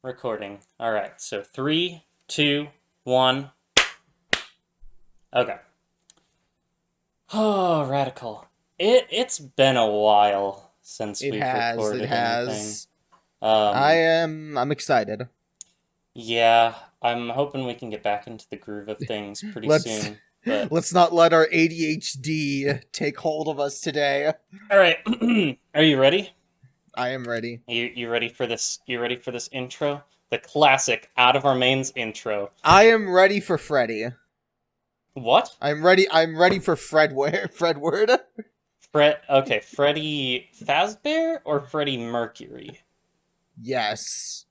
Recording. Alright, so 3, 2, 1. Okay. Oh, radical. It's been a while since It we've has, it recorded anything. has. Um, I'm excited. yeah, I'm hoping we can get back into the groove of things pretty Let's soon. But let's not let our ADHD take hold of us today. alright, are you ready? I am ready. You ready for this? You ready for this intro? The classic Out of Our Mains intro. I am ready for Freddy. What? I'm ready for Fredward. Okay, Freddy Fazbear or Freddie Mercury? Yes.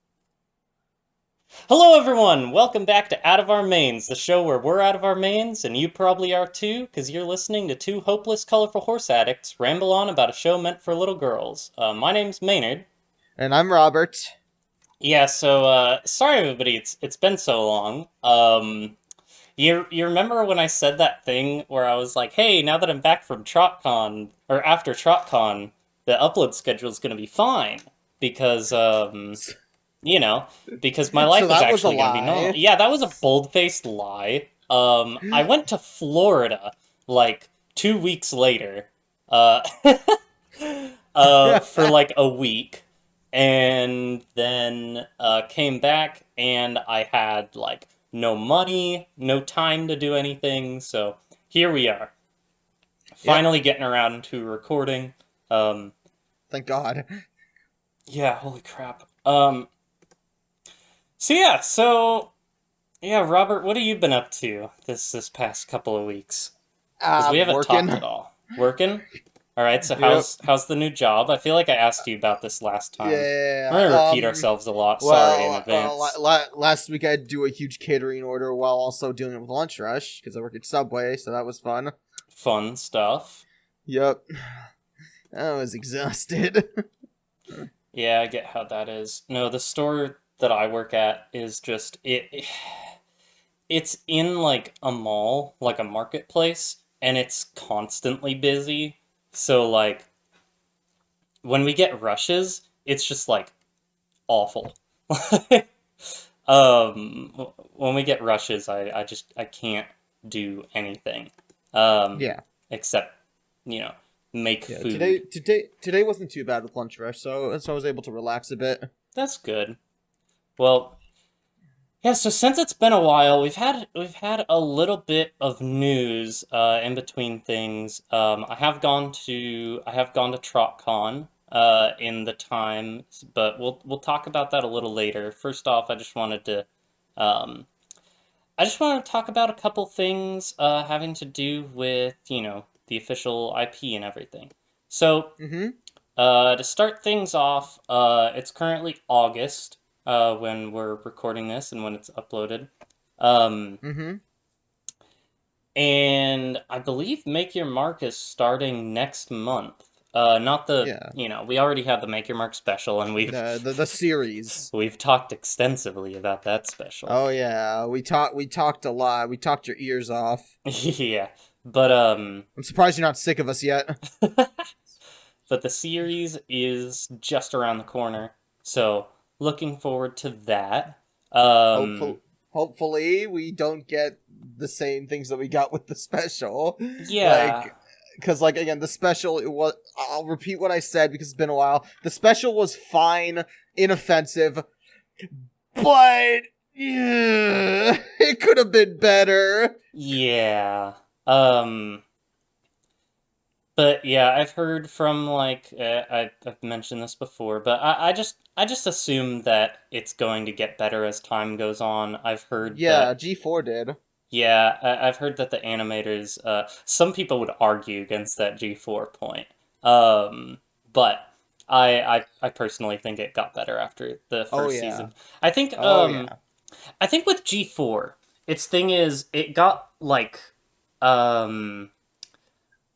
Hello, everyone! Welcome back to Out of Our Mains, the show where we're out of our mains, and you probably are too, because you're listening to two hopeless, colorful horse addicts ramble on about a show meant for little girls. My name's Maynard. And I'm Robert. Yeah, so, sorry everybody, it's been so long. You remember when I said that thing where I was like, hey, now that I'm back from TrotCon, or after TrotCon, the upload schedule's gonna be fine, because, you know, because my So life is that was a actually going to be normal. lie. Yeah, that was a bold-faced lie. I went to Florida, like, 2 weeks later, uh, for, like, a week, and then, came back, and I had, like, no money, no time to do anything, so here we are. Yep. Finally getting around to recording. Thank God. Yeah, holy crap. So, Robert, what have you been up to this past couple of weeks? Because we haven't Working. talked at all. Working? All right. So Yep. how's the new job? I feel like I asked you about this last time. Yeah. We're gonna repeat ourselves a lot. Sorry in advance. Last week I had to do a huge catering order while also dealing with lunch rush because I work at Subway, so that was fun. Fun stuff. Yep. I was exhausted. Yeah, I get how that is. No, the store that I work at is just it's in like a mall, like a marketplace, and it's constantly busy. So like when we get rushes, it's just like awful. When we get rushes, I can't do anything. Um, Yeah. except, make Yeah. food. Today wasn't too bad with lunch rush, so I was able to relax a bit. That's good. Well, yeah, so since it's been a while, we've had a little bit of news in between things. I have gone to TrotCon in the time, but we'll talk about that a little later. First off, um, I just wanted to talk about a couple things having to do with, the official IP and everything. So, Mm-hmm. to start things off, it's currently August when we're recording this and when it's uploaded. Mm-hmm. And I believe Make Your Mark is starting next month. Not the, Yeah. we already have the Make Your Mark special, and The series. we've talked extensively about that special. Oh yeah, we talked a lot. We talked your ears off. Yeah, but I'm surprised you're not sick of us yet. but the series is just around the corner, so looking forward to that. Hopefully we don't get the same things that we got with the special. Yeah. Because again, the special, I'll repeat what I said because it's been a while. The special was fine, inoffensive, but yeah, it could have been better. Yeah. But yeah, I've heard from I've mentioned this before, but I just assume that it's going to get better as time goes on. I've heard Yeah, that G4 did. Yeah, I've heard that the animators, some people would argue against that G4 point. But I personally think it got better after the Oh first yeah. season. I think Oh yeah. I think with G4, its thing is it got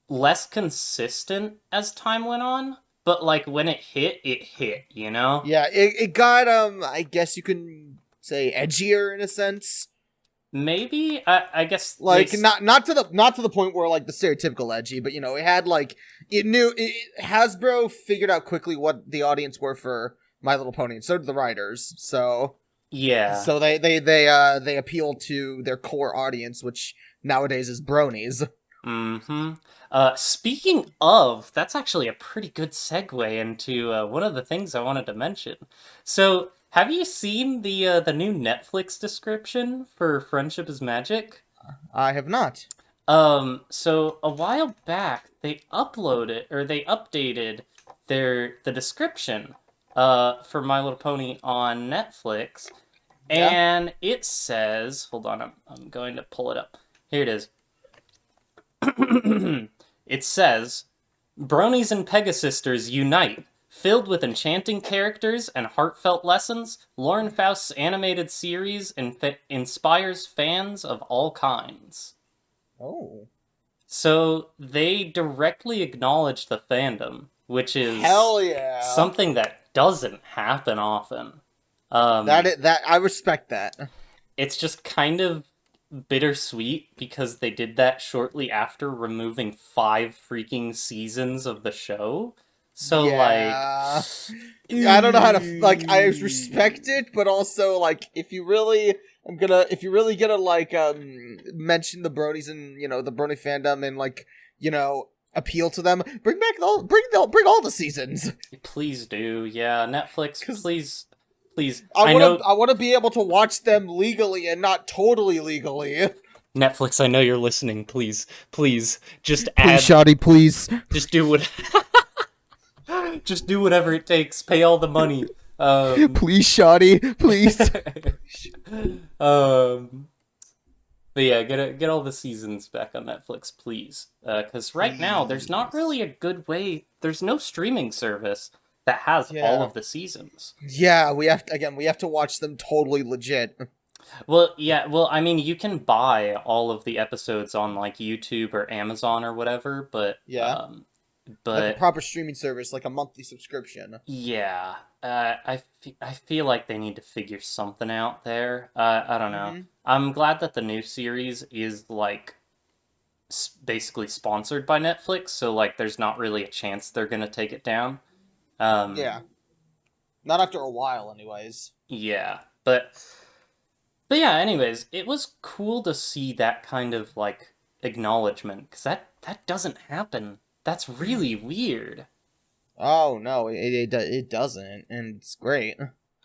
less consistent as time went on, but like when it hit, you know? Yeah, it got I guess you can say edgier in a sense. Maybe I guess Like not to the point where like the stereotypical edgy, but it had Hasbro figured out quickly what the audience were for My Little Pony, and so did the writers. So Yeah. they appeal to their core audience, which nowadays is bronies. Mm-hmm. Speaking of, that's actually a pretty good segue into one of the things I wanted to mention. So, have you seen the new Netflix description for Friendship is Magic? I have not. So a while back they updated the description for My Little Pony on Netflix, Yeah. and it says, hold on, I'm going to pull it up. Here it is. It says, Bronies and Pegasisters unite. Filled with enchanting characters and heartfelt lessons, Lauren Faust's animated series inspires fans of all kinds. Oh. So they directly acknowledge the fandom, which is Hell yeah. something that doesn't happen often. That I respect that. It's just kind of bittersweet because they did that shortly after removing 5 freaking seasons of the show. So Yeah. I don't know how to like. I respect it, but also like, if you really gonna like mention the bronies and the brony fandom and like appeal to them, bring all the seasons. please do, yeah, Netflix, Because please. I know I want to be able to watch them legally and not totally legally. Netflix. I know you're listening. Please, just Please, add. Shoddy, please. Just do what. Just do whatever it takes. Pay all the money. Please, Shoddy, please. But yeah, get all the seasons back on Netflix, please. Because right now there's not really a good way. There's no streaming service that has all of the seasons. Yeah, we have to watch them totally legit. Well, yeah, I mean, you can buy all of the episodes on like YouTube or Amazon or whatever, but Yeah. but Like a proper streaming service, like a monthly subscription. yeah, I feel like they need to figure something out there. I don't know. Mm-hmm. I'm glad that the new series is like basically sponsored by Netflix, so like there's not really a chance they're gonna take it down. Yeah. Not after a while, anyways. Yeah, but yeah. Anyways, it was cool to see that kind of like acknowledgement because that doesn't happen. That's really weird. Oh no, it doesn't, and it's great.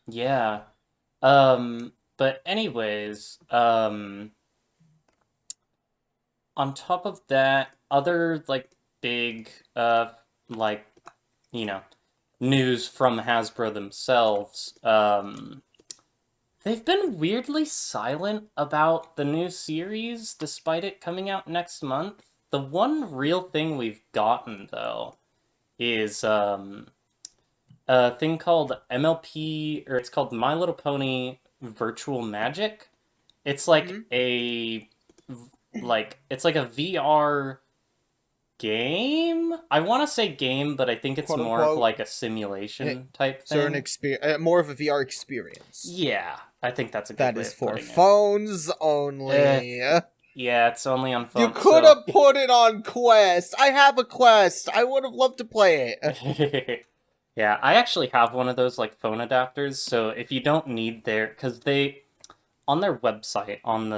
Yeah. But anyways, on top of that, other like big like you know news from Hasbro themselves, they've been weirdly silent about the new series despite it coming out next month. The one real thing we've gotten though is a thing called MLP, or it's called My Little Pony Virtual Magic. It's like it's like a VR game. I want to say game, but I think it's Quote, more unquote, of like a simulation type thing. So an experience, more of a VR experience. Yeah, I think that's a good That way is of for putting phones only. Yeah, it's only on phone. You could have put it on Quest. I have a Quest. I would have loved to play it. Yeah, I actually have one of those like phone adapters. So if you don't need because they on their website on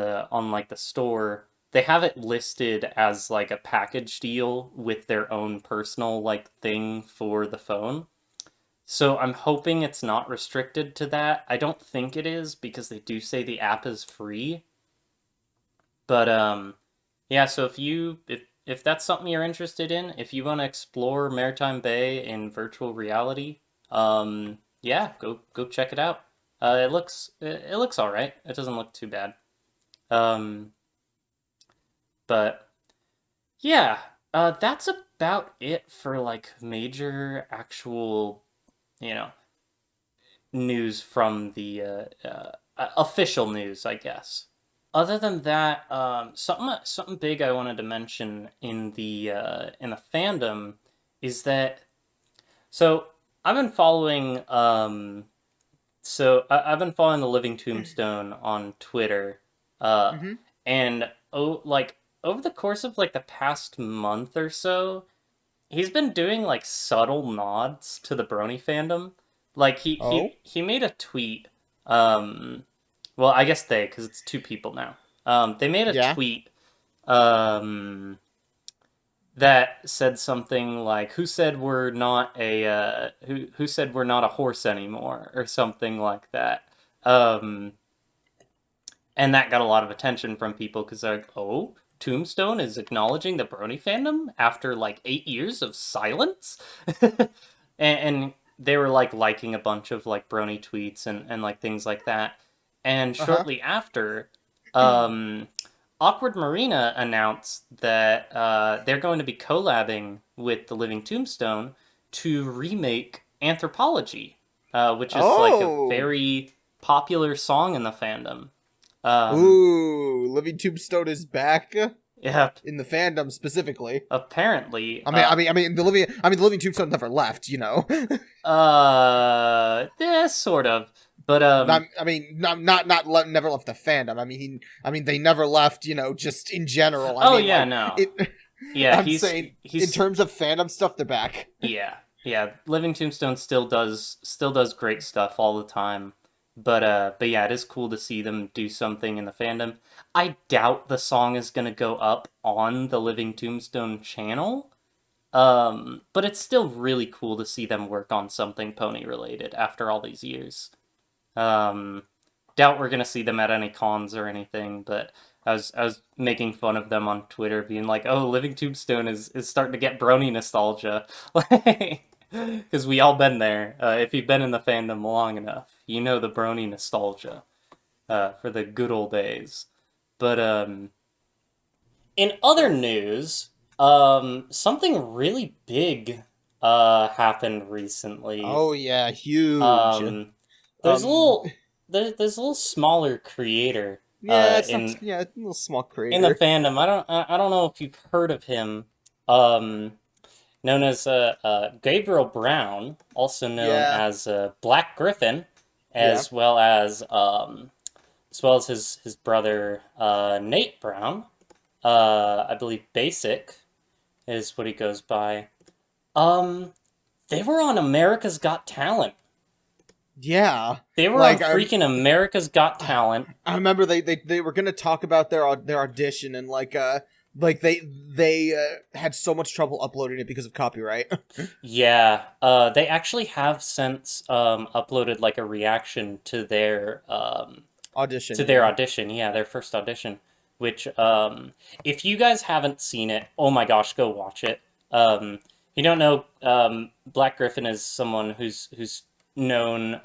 like the store, they have it listed as like a package deal with their own personal like thing for the phone. So I'm hoping it's not restricted to that. I don't think it is because they do say the app is free. But yeah, so if that's something you're interested in, if you want to explore Maritime Bay in virtual reality, yeah, go check it out. It looks all right. It doesn't look too bad. But yeah, that's about it for like major actual, you know, news from the official news, I guess. Other than that, something big I wanted to mention in the fandom is that so I've been following I've been following the Living Tombstone on Twitter, Mm-hmm. and like over the course of like the past month or so, he's been doing like subtle nods to the Brony fandom. Like Oh, he made a tweet. Um, well, I guess because it's two people now. They made a yeah. tweet. Um, that said something like, "Who said we're not a who said we're not a horse anymore?" or something like that. Um, and that got a lot of attention from people because they're like, "Oh, Tombstone is acknowledging the Brony fandom after like 8 years of silence," and they were like liking a bunch of like Brony tweets and like things like that. And Uh-huh. shortly after, um, Awkward Marina announced that they're going to be collabing with the Living Tombstone to remake Anthropology, which is like a Oh. very popular song in the fandom. Um, Ooh, Living Tombstone is back yeah, in the fandom specifically. apparently, The Living Tombstone never left, you know. yeah, sort of, but Never left the fandom. They never left, you know, just in general. oh yeah, no, It. yeah, I'm saying in he's terms of fandom stuff, they're back. yeah, yeah. Living Tombstone still does great stuff all the time. But yeah, it is cool to see them do something in the fandom. I doubt the song is gonna go up on the Living Tombstone channel. But it's still really cool to see them work on something pony related after all these years. Um, doubt we're gonna see them at any cons or anything, but I was making fun of them on Twitter, being like, "Oh, Living Tombstone is starting to get brony nostalgia," like, because we all been there. If you've been in the fandom long enough, you know the brony nostalgia for the good old days. But in other news, something really big happened recently. Oh yeah, huge. Um, there's a Um, little there's a little smaller creator yeah, it's not. in Yeah, a little small the creator. fandom. I don't know if you've heard of him. Um, known as Gabriel Brown, also known Yeah, as Black Griffin, yeah. as well as his brother Nate Brown. I believe Basic is what he goes by. Um, they were on America's Got Talent. Yeah, They were on like I, freaking America's Got Talent. I remember they were gonna talk about their audition and they had so much trouble uploading it because of copyright. Yeah, they actually have since uploaded like a reaction Audition, to their yeah. audition. Yeah, their first audition. Which if you guys haven't seen it, oh my gosh, go watch it. You don't know, Black Griffin is someone who's known.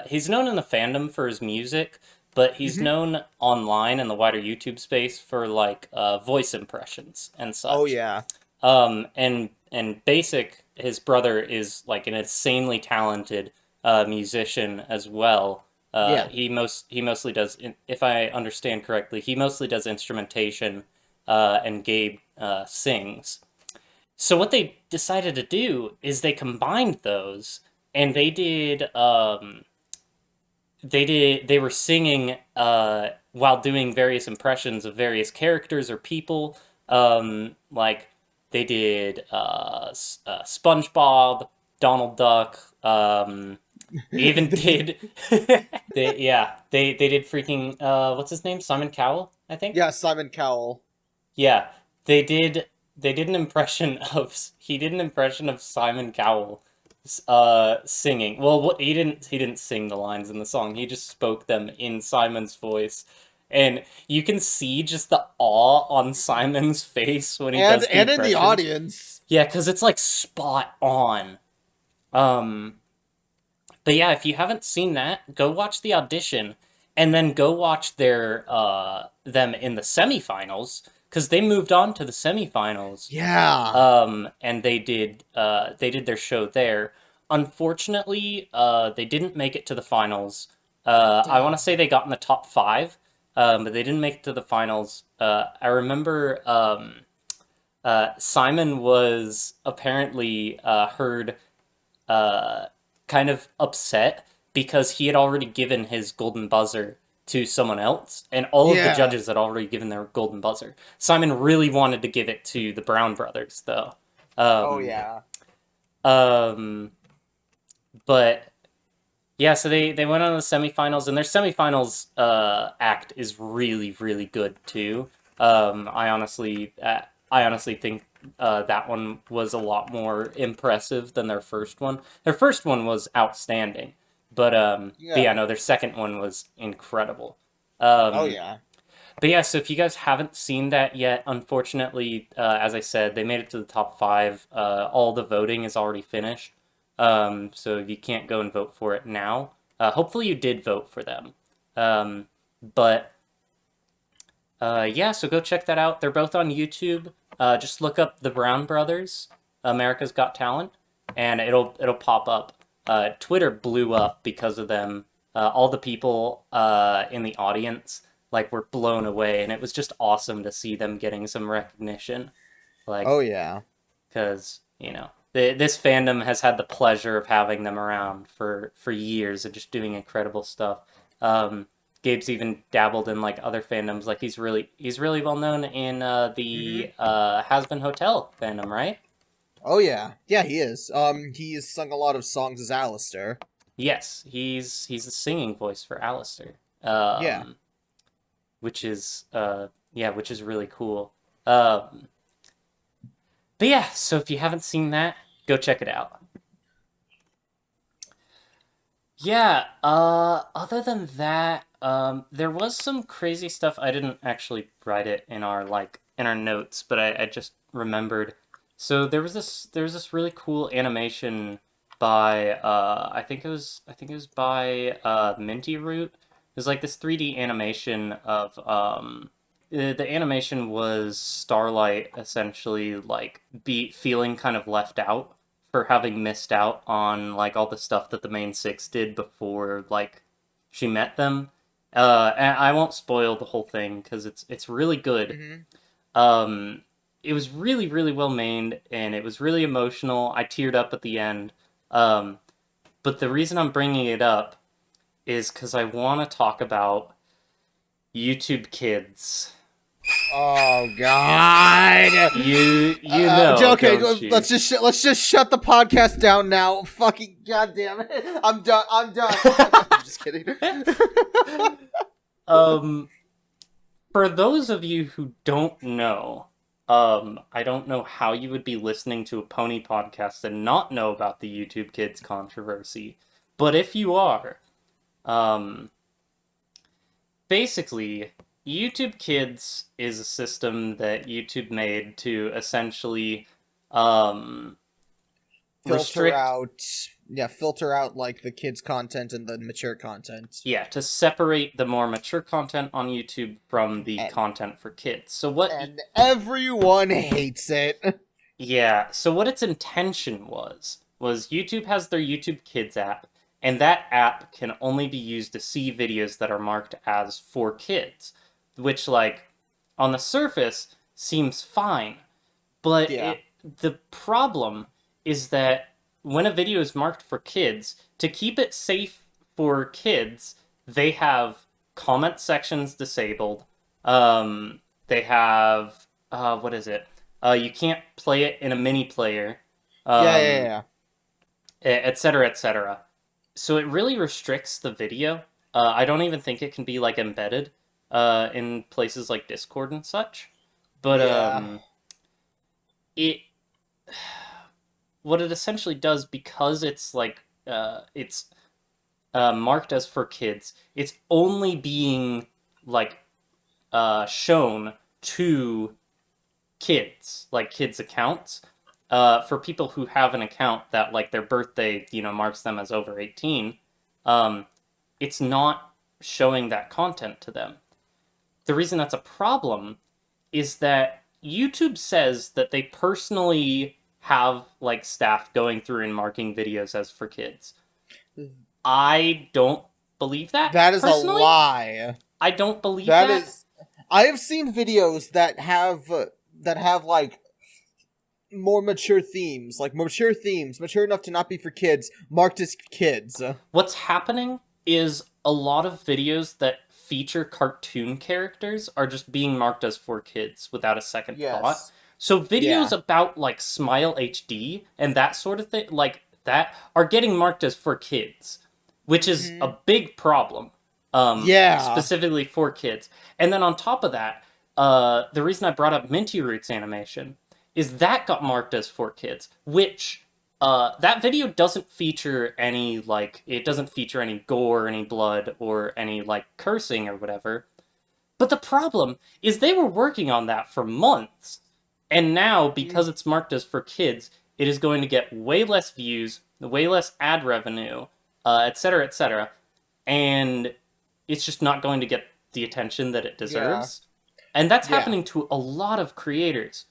He's known in the fandom for his music, but he's Hmm. known online in the wider YouTube space for like voice impressions and Oh such. yeah, And Basic, his brother, is like an insanely talented musician as well. yeah. He mostly does, if I understand correctly, he mostly does instrumentation, and Gabe sings. So what they decided to do is they combined those, and they were singing while doing various impressions of various characters or people. Like they did SpongeBob, Donald Duck. They even did they did freaking what's his name, Simon Cowell, I think. Yeah, Simon Cowell. Yeah, they did an impression of he did an impression of Simon Cowell singing. Well, what he didn't sing the lines in the song. He just spoke them in Simon's voice. And you can see just the awe on Simon's face when he does the And in the impression. audience. Yeah, cuz it's like spot on. Um but yeah, if you haven't seen that, go watch the audition and then go watch their them in the semifinals cuz they moved on to the semifinals. Yeah. And they did their show there. Unfortunately, they didn't make it to the finals. I want to say they got in the top five, but they didn't make it to the finals. I remember Simon was apparently heard uh, kind of upset because he had already given his golden buzzer to someone else, and all of the Yeah. judges had already given their golden buzzer. Simon really wanted to give it to the Brown brothers, though. Oh Um, yeah. um, but Yeah, so they went on the semifinals, and their semifinals act is really really good too. I honestly think that one was a lot more impressive than their first one. Their first one was outstanding, but Yeah. yeah, no, their second one was incredible. Oh Um, yeah. but yeah, so if you guys haven't seen that yet, unfortunately, as I said, they made it to the top five. All the voting is already finished, so you can't go and vote for it now. Hopefully, you did vote for them. Um, but yeah, so go check that out. They're both on YouTube. Just look up the Brown Brothers, America's Got Talent, and it'll pop up. Twitter blew up because of them. All the people in the audience like were blown away, and it was just awesome to see them getting some recognition. Like, Oh yeah. because this fandom has had the pleasure of having them around for years and just doing incredible stuff. Um, Gabe's even dabbled in like other fandoms. Like he's really well known in Mm-hmm. the Has Been Hotel fandom, right? Oh yeah. Yeah, he is. He's sung a lot of songs as Alistair. Yes, he's the singing voice for Alistair, Yeah. um, which is yeah, which is really cool. Um, but yeah, so if you haven't seen that, go check it out. Yeah, other than that, there was some crazy stuff. I didn't actually write it in our notes, but I just remembered. So there was this really cool animation by I think it was by Minty Root. It was like this 3D animation of the animation was Starlight essentially like be feeling kind of left out for having missed out on like all the stuff that the main six did before like she met them. And I won't spoil the whole thing because it's really good. Mm-hmm. It was really really well made and it was really emotional. I teared up at the end. Um, but the reason I'm bringing it up is because I want to talk about YouTube Kids. Oh God. You know, Okay, don't you? let's just shut the podcast down now. Fucking goddamn it! I'm done. I'm done. I'm just kidding. um, for those of you who don't know, I don't know how you would be listening to a pony podcast and not know about the YouTube Kids controversy. But if you are, um, basically, YouTube Kids is a system that YouTube made to essentially um, filter restrict, out, yeah, filter out like the kids' content and the mature content, yeah, to separate the more mature content on YouTube from the and content for kids. So what everyone hates it. Yeah, so what its intention was YouTube has their YouTube Kids app, and that app can only be used to see videos that are marked as for kids, which like on the surface seems fine, but Yeah. the problem is that when a video is marked for kids, to keep it safe for kids, they have comment sections disabled. They have what is it? You can't play it in a mini player, Yeah, yeah, um, yeah. etc., etc. So it really restricts the video. I don't even think it can be like embedded in places like Discord and such. But Yeah. it what it essentially does because it's like it's marked as for kids. It's only being like shown to kids, like kids accounts. For people who have an account that like their birthday, marks them as over 18, um, it's not showing that content to them. The reason that's a problem is that YouTube says that they personally have like staff going through and marking videos as for kids. I don't believe that That is a personally. lie. I don't believe That that. is. I have seen videos that have like more mature themes, mature enough to not be for kids, marked as kids. What's happening is a lot of videos that feature cartoon characters are just being marked as for kids without a second thought. Yes. So videos Yeah. about like Smile HD and that sort of thing, like that, are getting marked as for kids. which is a big problem. Yeah. Specifically for kids. And then on top of that, the reason I brought up Minty Roots animation is that got marked as for kids, which that video doesn't feature any it doesn't feature any gore, any blood, or any cursing or whatever. But the problem is they were working on that for months. And now, because it's marked as for kids, it is going to get way less views, way less ad revenue, etc., etc. And it's just not going to get the attention that it deserves. Yeah. And that's happening to a lot of creators.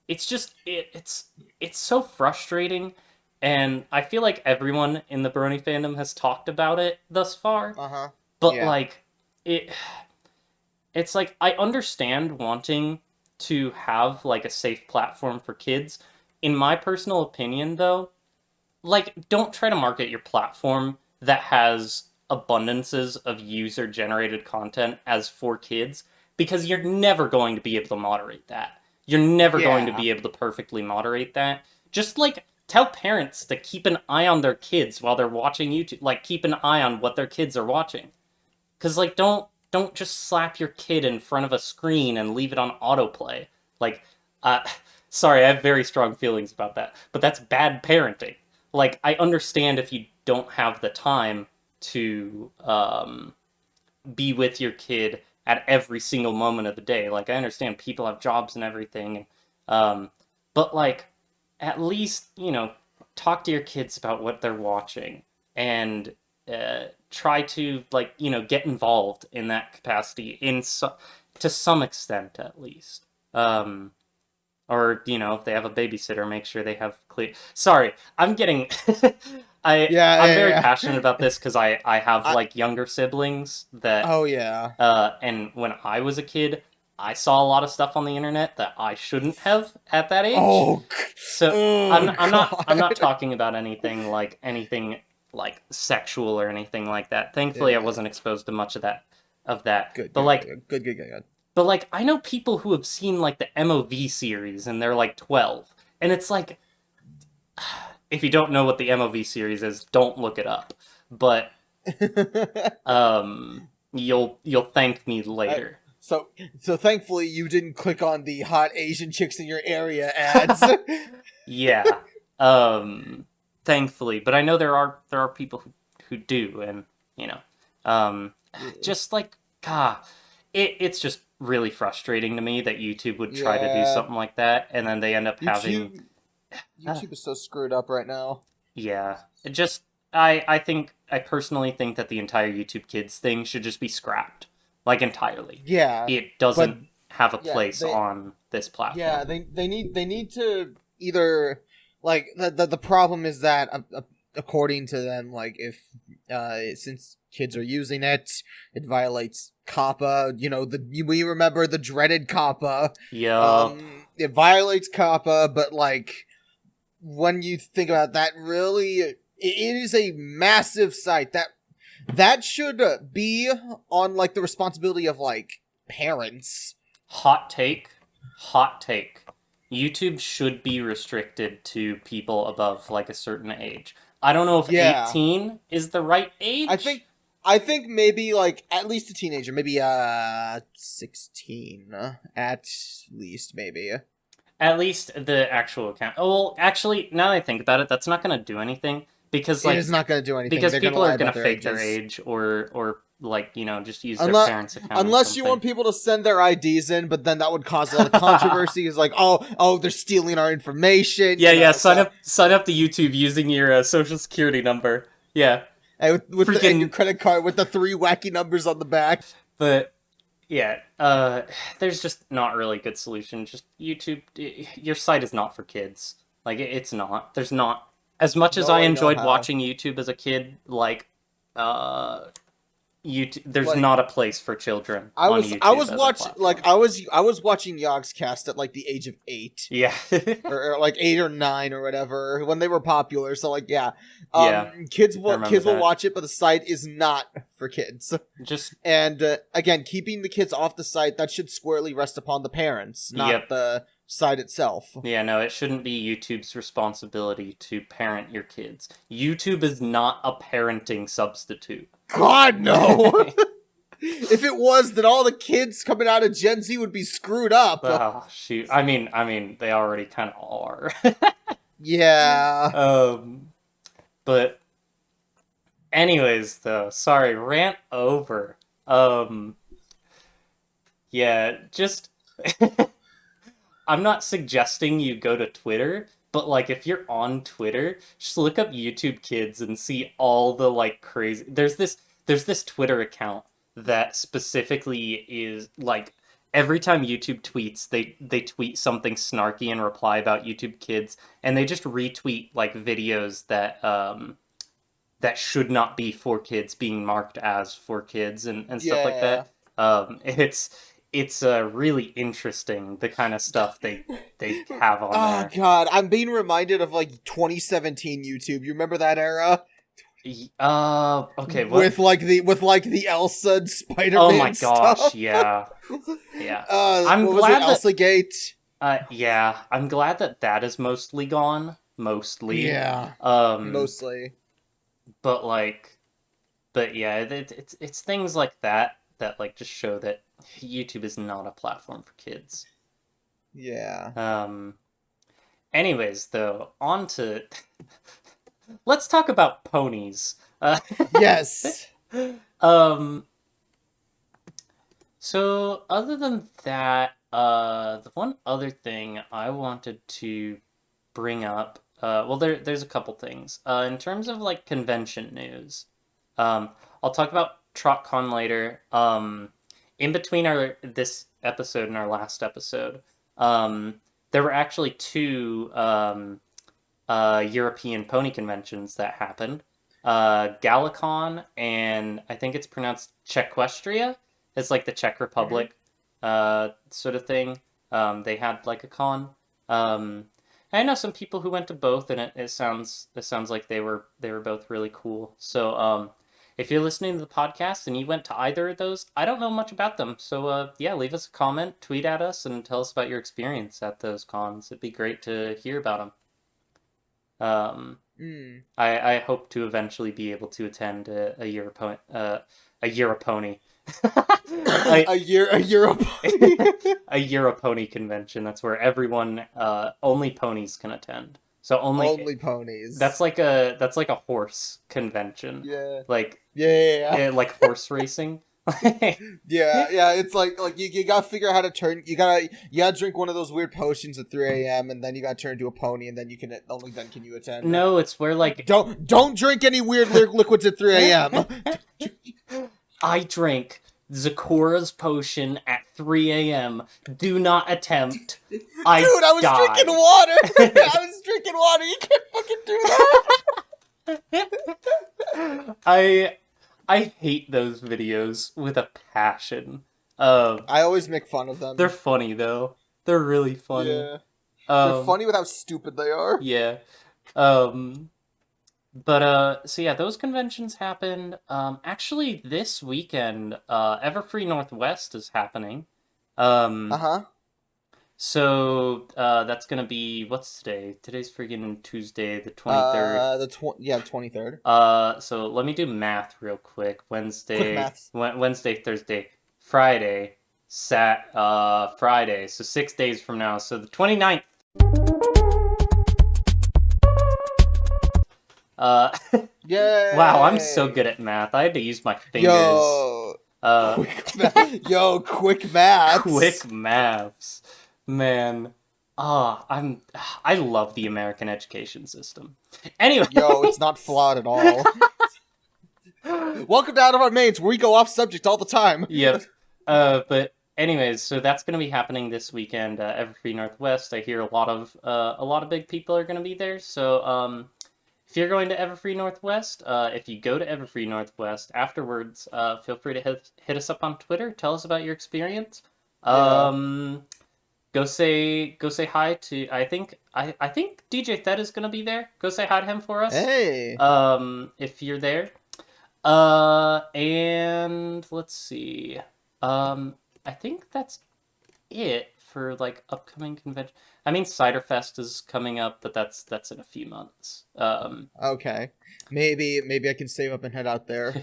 It's just, it's so frustrating. And I feel like everyone in the Brony fandom has talked about it thus far. Uh-huh. But, it's like, I understand wanting to have, a safe platform for kids. In my personal opinion, though, don't try to market your platform that has abundances of user-generated content as for kids, because you're never going to be able to moderate that. You're never going to be able to perfectly moderate that. Just, tell parents to keep an eye on their kids while they're watching YouTube. Keep an eye on what their kids are watching. Because, don't just slap your kid in front of a screen and leave it on autoplay. Sorry, I have very strong feelings about that. But that's bad parenting. I understand if you don't have the time to be with your kid at every single moment of the day. I understand people have jobs and everything. But, at least, talk to your kids about what they're watching. And try to, get involved in that capacity to some extent, at least. Or, if they have a babysitter, make sure they have clear... Sorry, I'm getting... I'm very passionate about this because I have, younger siblings that... Oh, yeah. And when I was a kid, I saw a lot of stuff on the internet that I shouldn't have at that age. So I'm not talking about anything sexual or anything like that. Thankfully, I wasn't exposed to much of that. Good. But, I know people who have seen, the MOV series, and they're, 12. And it's if you don't know what the MOV series is, don't look it up. But, you'll thank me later. So thankfully, you didn't click on the hot Asian chicks in your area ads. Yeah. Thankfully. But I know there are people who do, and, just, it's just really frustrating to me that YouTube would try to do something like that, and then they end up having... YouTube is so screwed up right now. Yeah. I personally think that the entire YouTube Kids thing should just be scrapped. Entirely. Yeah. It doesn't have a place on this platform. Yeah, they need to either... the problem is that, according to them, if since kids are using it, it violates COPPA. We remember the dreaded COPPA. Yeah. It violates COPPA, but when you think about that, really, it is a massive site that should be on the responsibility of parents. Hot take. YouTube should be restricted to people above a certain age. I don't know if 18 is the right age. I think maybe at least a teenager, maybe 16 at least, maybe. At least the actual account. Oh, well, actually, now that I think about it, that's not going to do anything because it is not going to do anything because They're people are going to fake their age or just use their parents' account. Unless you want people to send their IDs in, but then that would cause a lot of controversy. It's they're stealing our information. Yeah. Sign up to YouTube using your social security number. Yeah. And with your credit card with the 3 wacky numbers on the back. But yeah, there's just not really a good solution. Just YouTube, your site is not for kids. It's not. There's not. As much as I enjoyed watching YouTube as a kid, YouTube, there's not a place for children. I was watching Yogscast at the age of 8. Yeah. or 8 or 9 or whatever when they were popular. So kids will watch it, but the site is not for kids. And again, keeping the kids off the site, that should squarely rest upon the parents, not the site itself. Yeah, no, it shouldn't be YouTube's responsibility to parent your kids. YouTube is not a parenting substitute. God, no! If it was, then all the kids coming out of Gen Z would be screwed up. Oh, shoot. I mean, they already kind of are. Yeah. But anyways, though, sorry, rant over. Yeah, just I'm not suggesting you go to Twitter, but like if you're on Twitter, just look up YouTube Kids and see all the like crazy. There's this Twitter account that specifically is like every time YouTube tweets, they tweet something snarky and reply about YouTube Kids, and they just retweet like videos that should not be for kids being marked as for kids and stuff like Yeah. that. It's really interesting the kind of stuff they have on Oh there. God, I'm being reminded of like 2017 YouTube. You remember that era? Okay, what? With like the Elsa and Spider-Man Oh my gosh, stuff. yeah. Yeah. I'm glad was it, that- Elsa Gate? Yeah, I'm glad that is mostly gone. Mostly. Yeah. Um, Mostly. but yeah, it's things like that like just show that YouTube is not a platform for kids. Yeah. Anyways, though, on to let's talk about ponies. Yes. So other than that, the one other thing I wanted to bring up, well, there's a couple things. In terms of like convention news, I'll talk about TrotCon later. In between this episode and our last episode, there were actually two European pony conventions that happened. Galacon and I think it's pronounced Czechwestria. It's like the Czech Republic sort of thing. They had like a con. I know some people who went to both, and it sounds like they were both really cool. So if you're listening to the podcast and you went to either of those, I don't know much about them. So yeah, leave us a comment, tweet at us, and tell us about your experience at those cons. It'd be great to hear about them. I hope to eventually be able to attend a Europony. A Europony. a Europony convention. That's where everyone, only ponies can attend. So only ponies. That's like a horse convention. Yeah. Like Yeah. like horse racing. Yeah. It's like you gotta figure out how to turn. You gotta drink one of those weird potions at 3 a.m. and then you gotta turn into a pony, and then only then can you attend. No, it's where like don't drink any weird liquids at 3 a.m. I drank Zakura's potion at 3 a.m. Do not attempt. Dude, I was drinking water. I was drinking water. You can't fucking do that. I hate those videos with a passion. I always make fun of them. They're funny though. They're really funny. Yeah. They're funny with how stupid they are. Yeah. So yeah, those conventions happened. Actually, this weekend, Everfree Northwest is happening. So that's gonna be, what's today? Today's freaking Tuesday, the 23rd. 23rd. So let me do math real quick. Quick maths. Wednesday, Thursday, Friday, Friday. So 6 days from now. So the 29th. Yay! Wow, I'm so good at math. I had to use my fingers. Quick maths. Quick maths. Man. I love the American education system. Anyway. It's not flawed at all. Welcome to Out of Our Mains, where we go off subject all the time. Yep. But anyways, so that's going to be happening this weekend, Everfree Northwest. I hear a lot of big people are going to be there. So, if you're going to Everfree Northwest, if you go to Everfree Northwest afterwards, feel free to hit us up on Twitter. Tell us about your experience. Go say hi to. I think DJ Thed is gonna be there. Go say hi to him for us. Hey. If you're there. And let's see. I think that's it for like upcoming convention. I mean, Cider Fest is coming up, but that's in a few months. Okay. Maybe I can save up and head out there.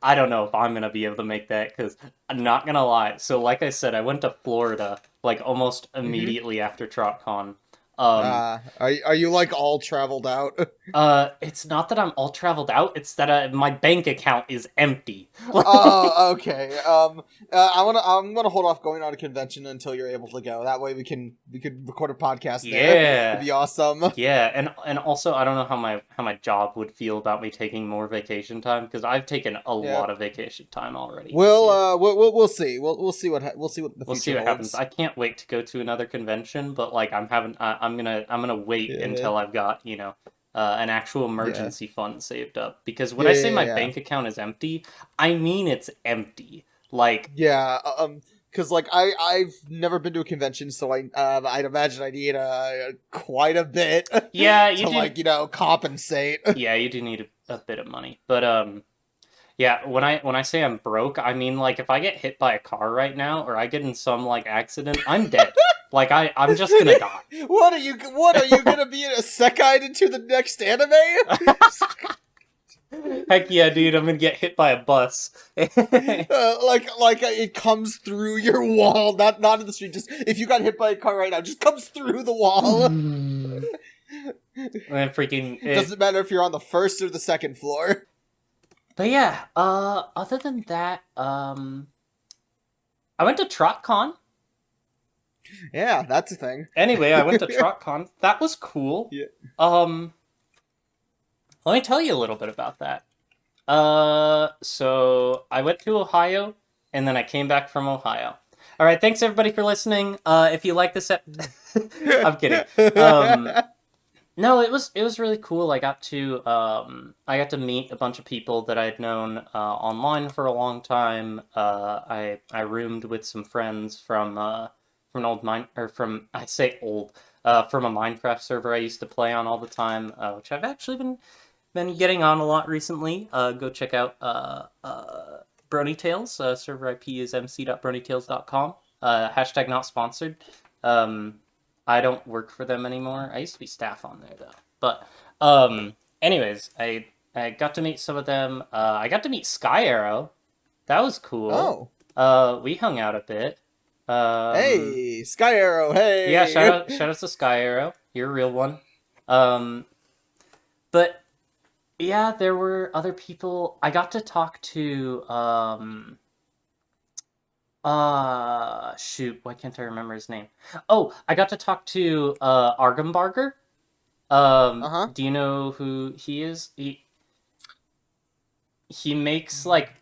I don't know if I'm gonna be able to make that because I'm not gonna lie. So, like I said, I went to Florida like almost Mm-hmm. immediately after TrotCon. Um, Are you like all traveled out? it's not that I'm all traveled out. It's that my bank account is empty. Oh, okay. I'm gonna hold off going on a convention until you're able to go. That way we could record a podcast there. It'd Yeah. be awesome. Yeah, and also I don't know how my job would feel about me taking more vacation time because I've taken a Yeah. lot of vacation time already this year. We'll see. We'll see we'll see what the We'll see future what happens. holds. I can't wait to go to another convention, but like I'm gonna wait Yeah. until I've got an actual Yeah. emergency fund saved up because when I say my Yeah. bank account is empty, I mean it's empty. Like Yeah. Because like I've never been to a convention, so I'd imagine I need quite a bit yeah, you to do. like compensate. Yeah, you do need a bit of money, but yeah, when I say I'm broke, I mean like if I get hit by a car right now or I get in some like accident, I'm dead. Like I'm just gonna die. What are you gonna be a Sekite into the next anime? Heck yeah, dude! I'm gonna get hit by a bus. Like it comes through your wall, not in the street. Just if you got hit by a car right now, just comes through the wall. And freaking Doesn't matter if you're on the first or the second floor. But yeah, other than that, I went to TrotCon. Yeah, that's a thing. Anyway, I went to TrotCon. That was cool. Yeah. Let me tell you a little bit about that. So I went to Ohio, and then I came back from Ohio. All right, thanks everybody for listening. If you like this, I'm kidding. No, it was really cool. I got to meet a bunch of people that I'd known online for a long time. I roomed with some friends from an old from I say old from a Minecraft server I used to play on all the time, which I've actually been getting on a lot recently. Go check out Brony Tales. Server IP is mc.bronytales.com. Hashtag not sponsored. I don't work for them anymore. I used to be staff on there though. But anyways, I got to meet some of them. I got to meet Sky Arrow. That was cool. Oh. We hung out a bit. Hey, Sky Arrow. Hey. Yeah, shout out to Sky Arrow. You're a real one. But yeah, there were other people. I got to talk to shoot, why can't I remember his name? Oh, I got to talk to Argambarger. Do you know who he is? He makes like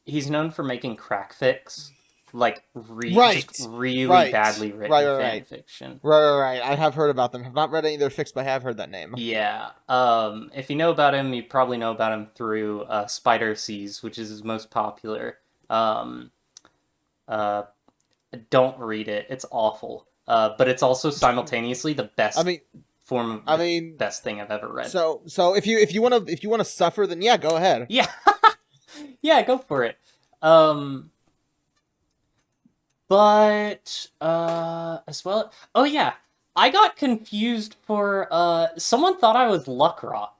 he's known for making crack fics, like just really badly written fan fiction. Right. I have heard about them. Have not read any of their fics, but I have heard that name. Yeah. If you know about him, you probably know about him through Spider Seas, which is his most popular. Don't read it. It's awful. But it's also simultaneously the best. Best thing I've ever read. So if you wanna suffer, then yeah, go ahead. Yeah, yeah, go for it. But as well. Oh yeah, I got confused for someone thought I was Luckrock.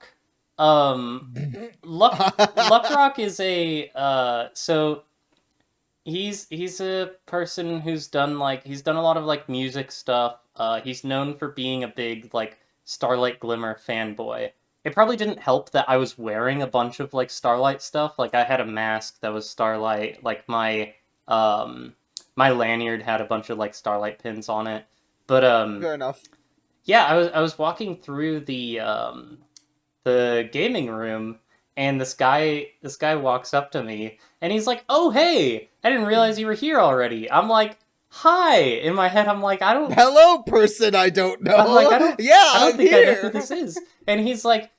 Luckrock is a so he's a person who's done a lot of like music stuff. He's known for being a big like Starlight Glimmer fanboy. It probably didn't help that I was wearing a bunch of like Starlight stuff. Like I had a mask that was Starlight. Like my lanyard had a bunch of like Starlight pins on it. But fair enough. Yeah, I was walking through the gaming room, and this guy walks up to me, and he's like, "Oh hey, I didn't realize you were here already." I'm like, "Hi." In my head, I'm like, "I don't." Hello, person I don't know. I'm like, I don't think here. I know who this is. And he's like,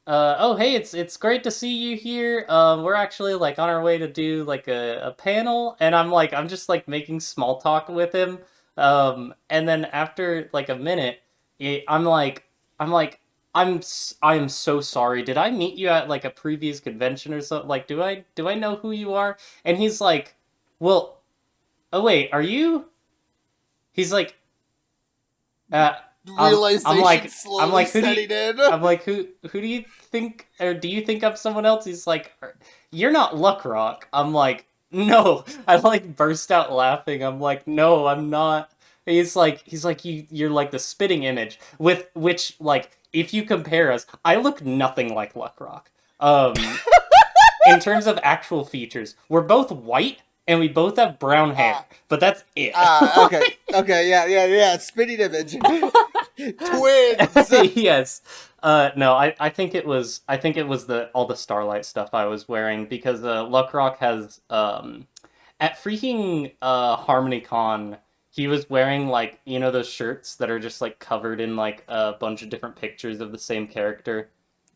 "Oh hey, it's great to see you here. We're actually like on our way to do like a panel." And I'm just like making small talk with him. And then after like a minute, I am so sorry. Did I meet you at like a previous convention or something? Like, do I know who you are? And he's like, well, oh wait, are you? He's like, uh, I'm Realization like, slowly who do you? setting in. I'm like, who do you think, or do you think I'm someone else? He's like, you're not Luckrock. I'm like, no. I like burst out laughing. I'm like, no, I'm not. He's like, you're like the spitting image with which, like, if you compare us, I look nothing like Luckrock. In terms of actual features, we're both white and we both have brown hair, Ah, but that's it. okay, okay, yeah. Spinning image. Twins. Yes. No, I think it was the all the Starlight stuff I was wearing because Luckrock has at freaking HarmonyCon he was wearing like you know those shirts that are just like covered in like a bunch of different pictures of the same character.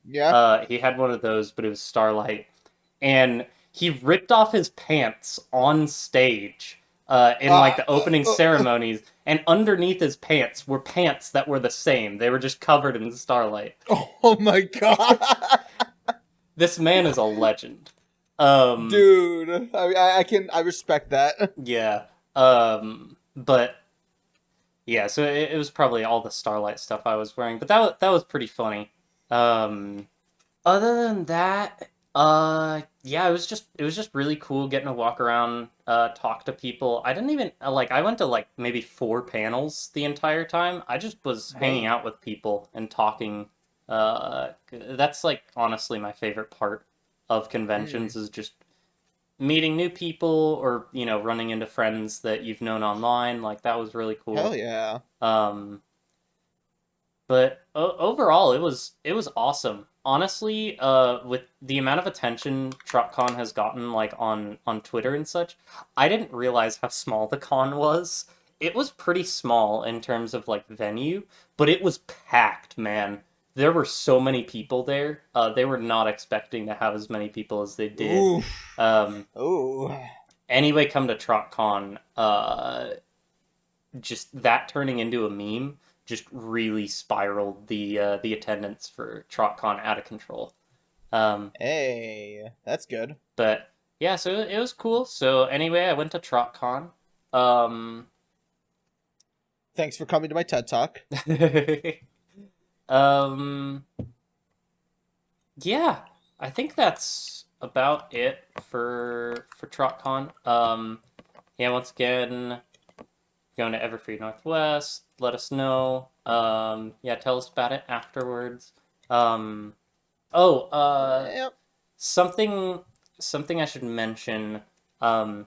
Yeah. He had one of those, but it was Starlight, and he ripped off his pants on stage in like Uh, the uh, opening uh, uh, ceremonies, and underneath his pants were pants that were the same. They were just covered in Starlight. oh my god. This man is a legend. Um, Dude, I respect that. yeah. But yeah, so it was probably all the Starlight stuff I was wearing, but that was pretty funny. Um, Other than that, yeah, it was just really cool getting to walk around, talk to people. I didn't even like I went to like maybe 4 panels the entire time. I just was hanging Dang. out with people and talking. That's like honestly my favorite part of Mm, conventions is just meeting new people or, you know, running into friends that you've known online. Like that was really hell cool. yeah. Um, but overall, it was awesome. Honestly, with the amount of attention TruckCon has gotten, like on Twitter and such, I didn't realize how small the con was. It was pretty small in terms of like venue, but it was packed, man. There were so many people there. They were not expecting to have as many people as they did. Ooh. Um, Ooh. anyway, come to TruckCon, just that turning into a meme just really spiraled the attendance for TrotCon out of control. Um, Hey, that's good. but yeah, so it was cool. So anyway, I went to TrotCon. Um, Thanks for coming to my TED Talk. um, yeah, I think that's about it for TrotCon. Yeah, once again, going to Everfree Northwest. Let us know. Yeah, tell us about it afterwards. Um, oh, Yep. something something I should mention. Um,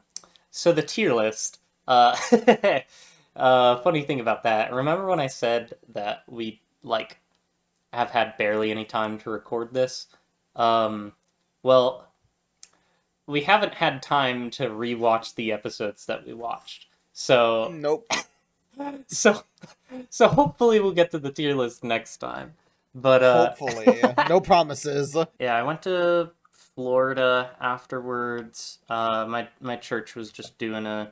so the tier list. Funny thing about that. Remember when I said that we like have had barely any time to record this? Um, well, we haven't had time to rewatch the episodes that we watched. So Nope. so so hopefully we'll get to the tier list next time. But Hopefully. No promises. yeah, I went to Florida afterwards. My church was just doing a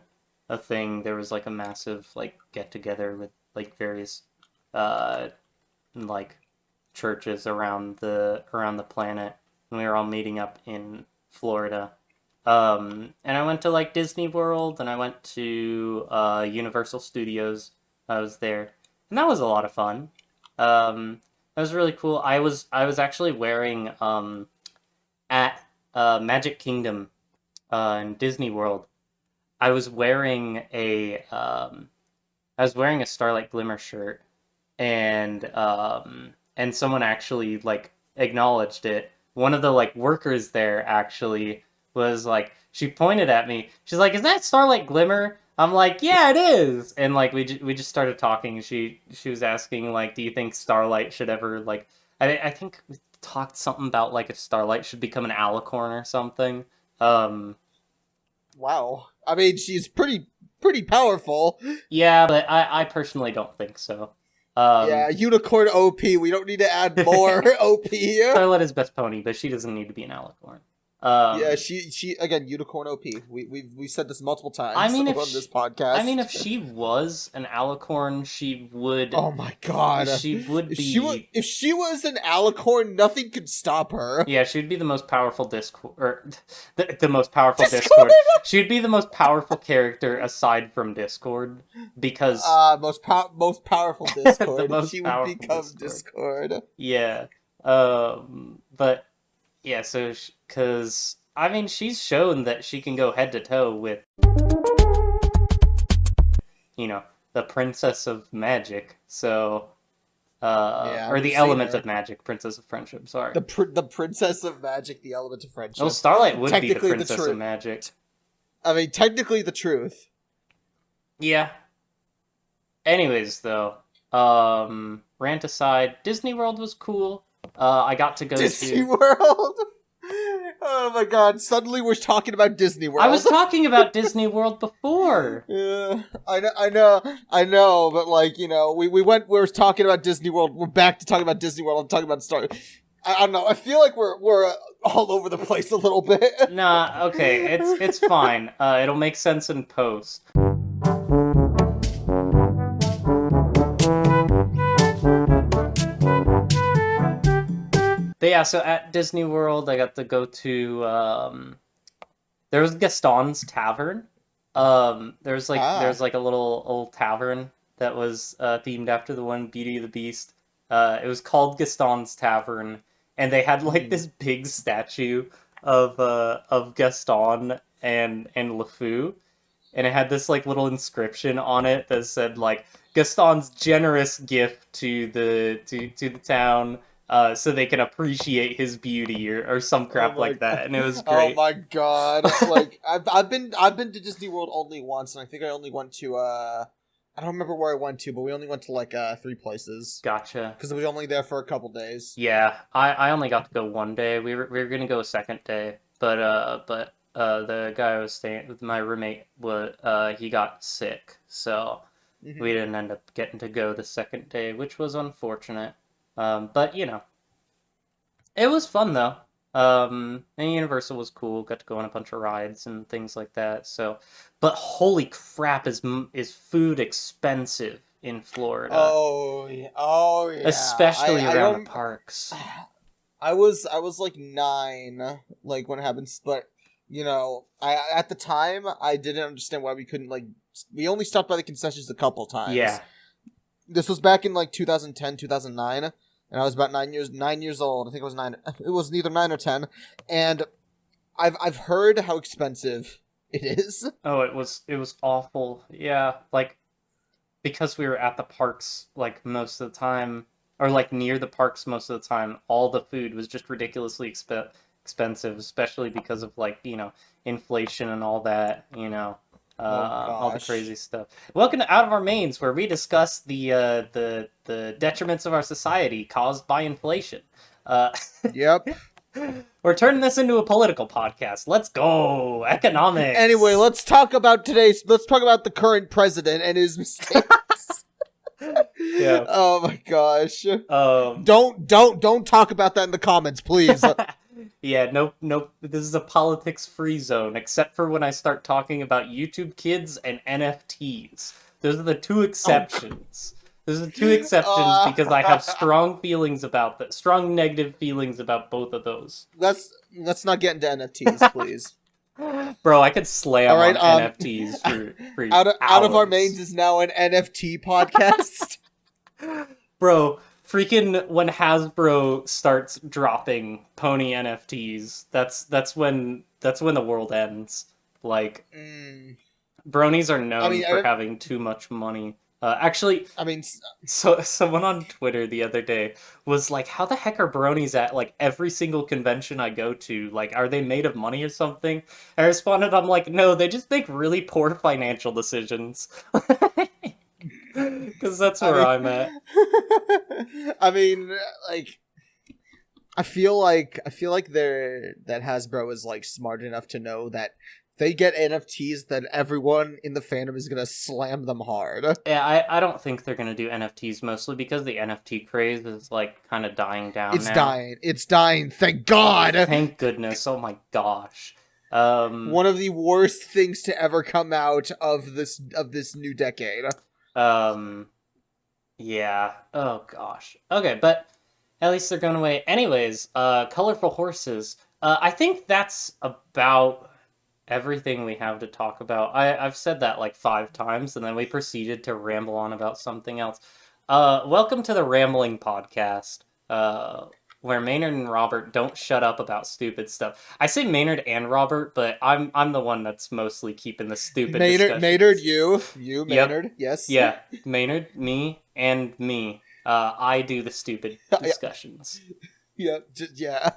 thing. There was like a massive like get together with like various uh like churches around the planet, and we were all meeting up in Florida. And I went to like Disney World, and I went to Universal Studios. I was there, and that was a lot of fun. That was really cool. I was actually wearing at Magic Kingdom in Disney World. I was wearing a Starlight Glimmer shirt, and someone actually like acknowledged it. One of the like workers there actually was like, she pointed at me. She's like, "Is that Starlight Glimmer?" I'm like, "Yeah, it is." And like we just started talking. She was asking like, "Do you think Starlight should ever like?" I think we talked something about like if Starlight should become an alicorn or something. Um, Wow. I mean, she's pretty powerful. yeah, but I personally don't think so. Yeah, Um, unicorn OP. We don't need to add more OP. Starlight is best pony, but she doesn't need to be an alicorn. Yeah, she again, unicorn OP. We said this multiple times I mean, on this podcast. if she was an alicorn, Oh my god. she would be, If she was an alicorn, nothing could stop her. yeah, she'd be the most powerful Discord, or the most powerful Discord! Discord. She'd be the most powerful character aside from Discord, because most powerful Discord. the most She would powerful become Discord. Yeah. But yeah, so because I mean, she's shown that she can go head to toe with, you know, the Princess of Magic. So, Yeah, or the Element of Magic, Princess of Friendship. Sorry, the Princess of Magic, the Element of Friendship. well, Starlight would be the Technically Princess of Magic. I mean, technically the truth. Yeah. Anyways, though, rant aside, Disney World was cool. I got to go Disney to World. Oh my god! Suddenly we're talking about Disney World. I was talking about Disney World before. Yeah, I know, but like, you know, we were talking about Disney World. We're back to talking about Disney World. I'm talking about Star. I don't know. I feel like we're all over the place a little bit. Nah, okay, it's fine. It'll make sense in post. But yeah, so at Disney World, I got to go to, there was Gaston's Tavern. There's like a little old tavern that was themed after the one Beauty and the Beast. It was called Gaston's Tavern, and they had like this big statue of Gaston and LeFou, and it had this like little inscription on it that said like Gaston's generous gift to the town. So they can appreciate his beauty or some crap like that, and it was great. Oh my god! Like I've been to Disney World only once, and I think I only went to I don't remember where I went to, but we only went to like 3 places. Gotcha. Because I was only there for a couple days. Yeah, I only got to go one day. We were gonna go a second day, but the guy I was staying with, my roommate, he got sick, so we didn't end up getting to go the second day, which was unfortunate. But you know, it was fun though. And Universal was cool. Got to go on a bunch of rides and things like that. So, but holy crap, is food expensive in Florida? Oh yeah. Especially around the parks. I was like 9, like when it happens, but you know, at the time I didn't understand why we couldn't like. We only stopped by the concessions a couple times. Yeah. This was back in like 2010, 2009. And I was about 9 years old. I think it was 9. It was neither 9 or 10. And I've heard how expensive it is. Oh, it was awful. Yeah, like because we were at the parks like most of the time, or like near the parks most of the time, all the food was just ridiculously expensive, especially because of like, you know, inflation and all that, you know. All the crazy stuff. Welcome to Out of Our Mains, where we discuss the detriments of our society caused by inflation. Yep. We're turning this into a political podcast. Let's go, economics. Anyway, let's talk about the current president and his mistakes. Yeah. Oh my gosh. Don't talk about that in the comments, please. Yeah, nope. This is a politics-free zone, except for when I start talking about YouTube Kids and NFTs. Those are the 2 exceptions. Those are the 2 exceptions because I have strong feelings about that. Strong negative feelings about both of those. Let's not get into NFTs, please. Bro, I could slam on NFTs for Out of Our Mains is now an NFT podcast. Bro, freaking when Hasbro starts dropping pony NFTs, that's when the world ends. Like, bronies are known for having too much money. Actually, I mean, so someone on Twitter the other day was like, "How the heck are bronies at like every single convention I go to? Like, are they made of money or something?" I responded, "I'm like, no, they just make really poor financial decisions." Because that's where I'm at. I mean, like, that Hasbro is like smart enough to know that if they get NFTs, that everyone in the fandom is gonna slam them hard. Yeah, I don't think they're gonna do NFTs, mostly because the NFT craze is like kind of dying down It's now. dying. It's dying. Thank God. Thank goodness. Oh my gosh. Um, One of the worst things to ever come out of this new decade. um, yeah. Oh gosh. Okay, but at least they're going away. Anyways, colorful horses. I think that's about everything we have to talk about. I've said that like 5 times, and then we proceeded to ramble on about something else. Welcome to the Rambling Podcast, where Maynard and Robert don't shut up about stupid stuff. I say Maynard and Robert, but I'm the one that's mostly keeping the stupid discussions. Maynard, you, Yep. Maynard, yes, Yeah, Maynard, me, and me. I do the stupid discussions. Yep, yeah.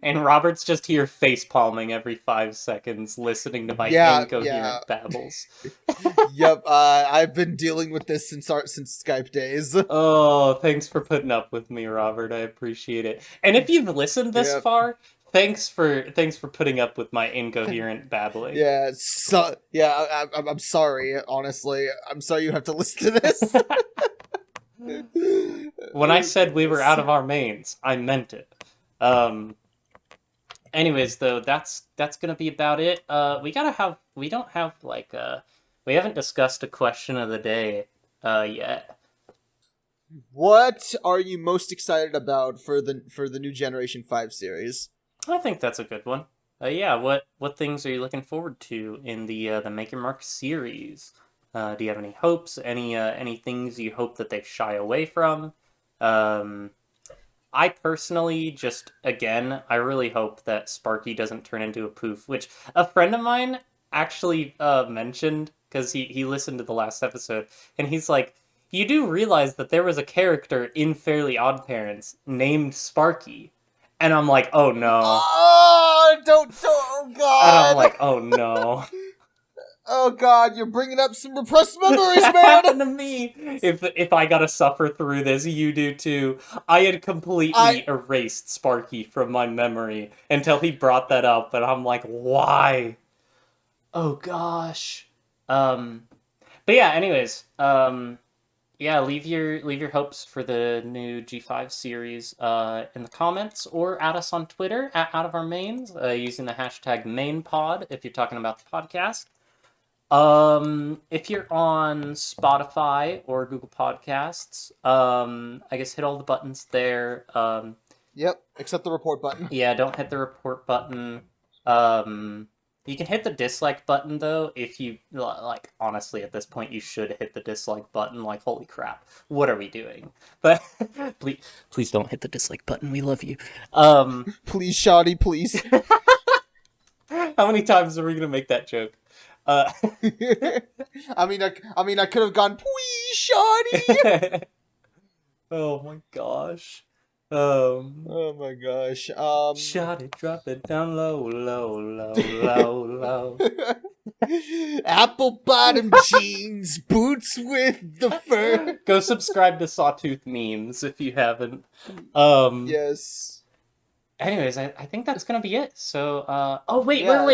And Robert's just here face palming every 5 seconds, listening to my incoherent babbles. Yep, I've been dealing with this since Skype days. Oh, thanks for putting up with me, Robert. I appreciate it. And if you've listened this far, thanks for putting up with my incoherent babbling. Yeah, I'm sorry. Honestly, I'm sorry you have to listen to this. When I said we were out of our mains, I meant it. Anyways, though, that's gonna be about it. We haven't discussed a question of the day yet. What are you most excited about for the new Generation 5 series? I think that's a good one. Yeah, what things are you looking forward to in the Make Your Mark series? Do you have any hopes? Any things you hope that they shy away from? I personally just, again, I really hope that Sparky doesn't turn into a poof, which a friend of mine actually mentioned, because he listened to the last episode, and he's like, you do realize that there was a character in Fairly Odd Parents named Sparky. And I'm like, oh no. Oh, oh God. And I'm like, oh no. Oh God, you're bringing up some repressed memories, man. To me, if I gotta suffer through this, you do too. I had completely erased Sparky from my memory until he brought that up, and I'm like, why? Oh gosh. But yeah. Anyways, yeah. Leave your hopes for the new G5 series in the comments, or add us on Twitter at Out of Our Mains using the hashtag MainPod if you're talking about the podcast. If you're on Spotify or Google Podcasts, I guess hit all the buttons there. Yep, except the report button. Yeah, don't hit the report button. You can hit the dislike button though if you like. Honestly, at this point, you should hit the dislike button. Like, holy crap, what are we doing? But please don't hit the dislike button. We love you. Please, Shoddy, please. How many times are we gonna make that joke? I mean, I could have gone, please, Shoddy. Oh my gosh. Oh my gosh. Shoddy, drop it down low, low, low, low, low. Apple bottom jeans, boots with the fur. Go subscribe to Sawtooth Memes if you haven't. Yes. Anyways, I think that's gonna be it. So, oh wait. Yeah?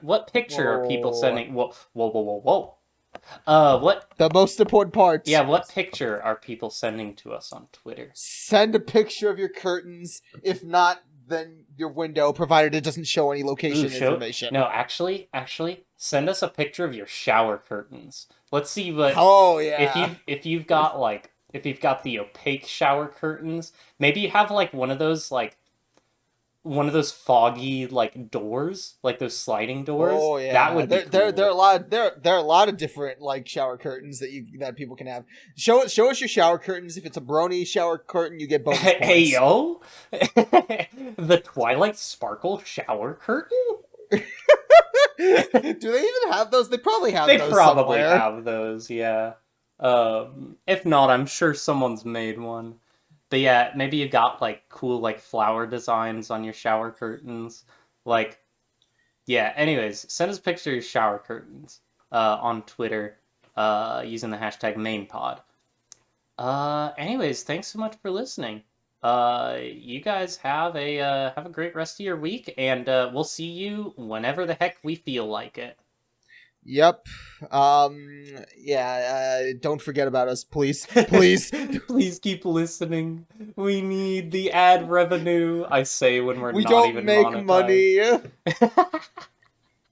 What picture are people sending? Whoa. What? The most important part. Yeah, what picture are people sending to us on Twitter? Send a picture of your curtains. If not, then your window, provided it doesn't show any location information. No, actually, send us a picture of your shower curtains. Let's see what. Oh yeah. If you've got like. If you've got the opaque shower curtains, maybe you have like one of those foggy like doors, like those sliding doors. Oh yeah, that would be cool. There are a lot of different like shower curtains that people can have. Show us your shower curtains. If it's a brony shower curtain, you get bonus points. Hey yo, the Twilight Sparkle shower curtain. Do they even have those? They probably have. They those probably somewhere. have those. Yeah. If not, I'm sure someone's made one. But yeah, maybe you got like cool like flower designs on your shower curtains. Like, yeah. Anyways, send us a picture of your shower curtains on Twitter using the hashtag MainPod. Anyways, thanks so much for listening. You guys have a great rest of your week, and we'll see you whenever the heck we feel like it. Yep. Don't forget about us, please. Please. Please keep listening. We need the ad revenue. I say when we're We not don't even make monetized.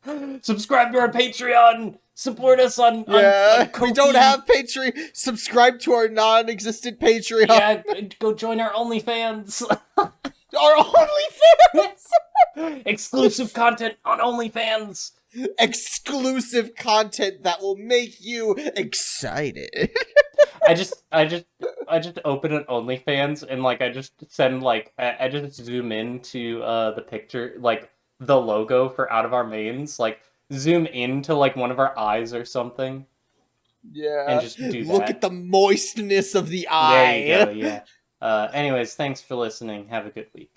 money. Subscribe to our Patreon. Support us on We don't have Patreon. Subscribe to our non-existent Patreon. Yeah, go join our OnlyFans. Our OnlyFans. Exclusive content on OnlyFans. Exclusive content that will make you excited. I just open an OnlyFans and like I just send like I just zoom into the picture, like the logo for Out of Our Mains, like zoom into like one of our eyes or something. Yeah. And just do that. Look at the moistness of the eye. There you go, yeah. Anyways, thanks for listening. Have a good week.